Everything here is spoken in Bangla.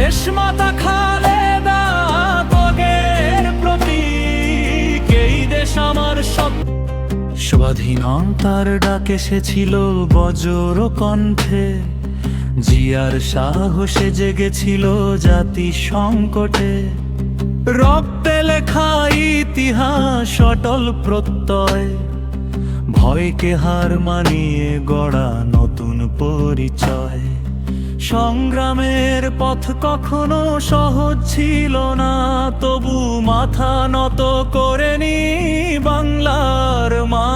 দেশমাতা খালেদা ত্যাগের প্রতীক, এই দেশ আমার সব। স্বাধীনতার ডাক এসেছিল বজ্র কণ্ঠে, জিয়ার সাহসে জেগেছিল জাতি সংকটে। রক্তে লেখা ইতিহাস অটল প্রত্যয়, ভয়কে হার মানিয়ে গড়া নতুন পরিচয়। সংগ্রামের পথ কখনো সহজ ছিল না, তবু মাথা নত করেনি বাংলার মা।